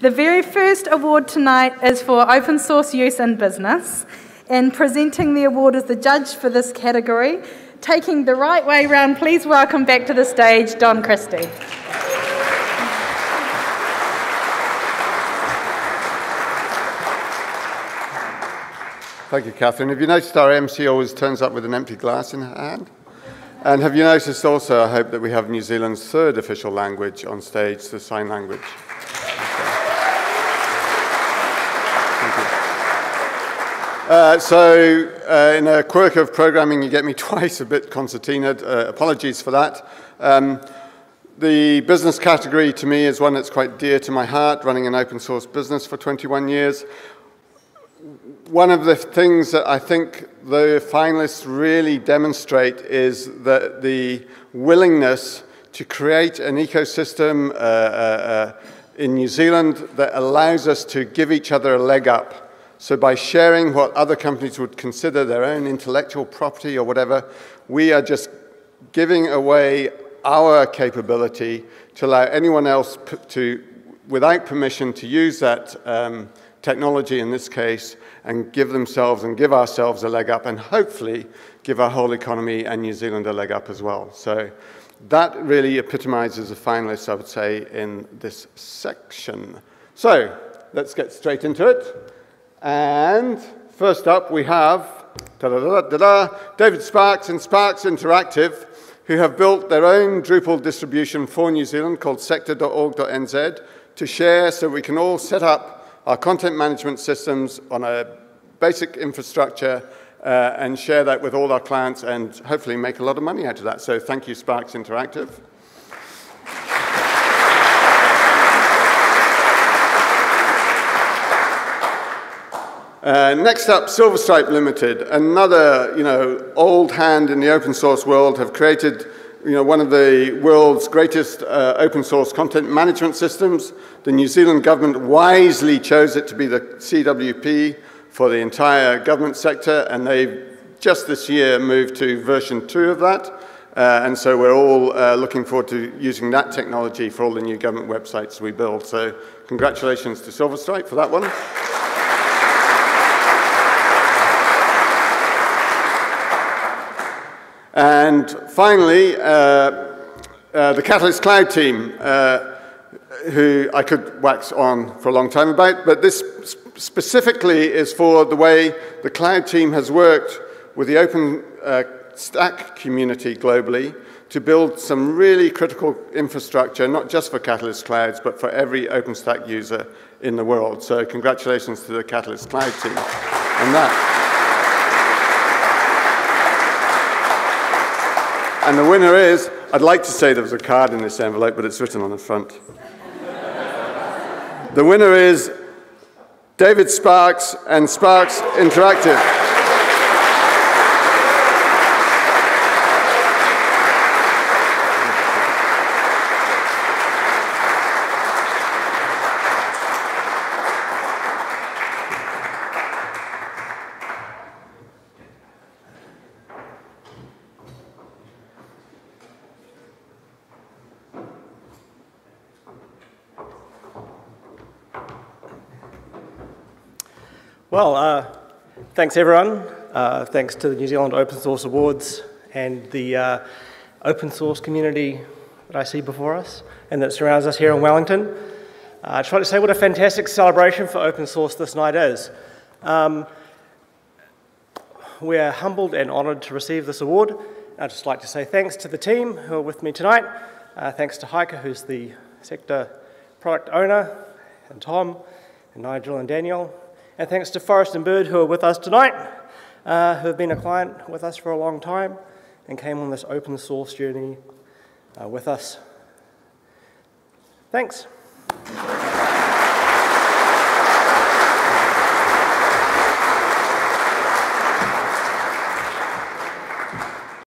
The very first award tonight is for open source use in business, and presenting the award as the judge for this category, taking the right way round, please welcome back to the stage Don Christie. Thank you, Catherine. Have you noticed our MC always turns up with an empty glass in her hand? And have you noticed also, I hope, that we have New Zealand's third official language on stage, the sign language? In a quirk of programming, you get me twice a bit concertinaed. Apologies for that. The business category to me is one that's quite dear to my heart, running an open source business for 21 years. One of the things that I think the finalists really demonstrate is that the willingness to create an ecosystem in New Zealand that allows us to give each other a leg up. So by sharing what other companies would consider their own intellectual property or whatever, we are just giving away our capability to allow anyone else to, without permission, to use that technology in this case and give themselves and give ourselves a leg up and hopefully give our whole economy and New Zealand a leg up as well. So that really epitomizes the finalists, I would say, in this section. So let's get straight into it. And first up, we have David Sparks and Sparks Interactive, who have built their own Drupal distribution for New Zealand called sector.org.nz to share so we can all set up our content management systems on a basic infrastructure and share that with all our clients and hopefully make a lot of money out of that. So thank you, Sparks Interactive. Next up, Silverstripe Limited, another old hand in the open source world, have created one of the world's greatest open source content management systems. The New Zealand government wisely chose it to be the CWP for the entire government sector, and they've just this year moved to version 2 of that. And so we're all looking forward to using that technology for all the new government websites we build. So congratulations to Silverstripe for that one. And finally, the Catalyst Cloud team, who I could wax on for a long time about, but this specifically is for the way the cloud team has worked with the OpenStack community globally to build some really critical infrastructure, not just for Catalyst Clouds, but for every OpenStack user in the world. So congratulations to the Catalyst Cloud team on that. And the winner is, I'd like to say there was a card in this envelope, but it's written on the front. The winner is David Sparks and Sparks Interactive. Well, thanks everyone. Thanks to the New Zealand Open Source Awards and the open source community that I see before us and that surrounds us here in Wellington. I try to say what a fantastic celebration for open source this night is. We are humbled and honoured to receive this award. I'd just like to say thanks to the team who are with me tonight. Thanks to Heike, who's the sector product owner, and Tom, and Nigel and Daniel. And thanks to Forrest and Bird, who are with us tonight, who have been a client with us for a long time and came on this open source journey with us. Thanks.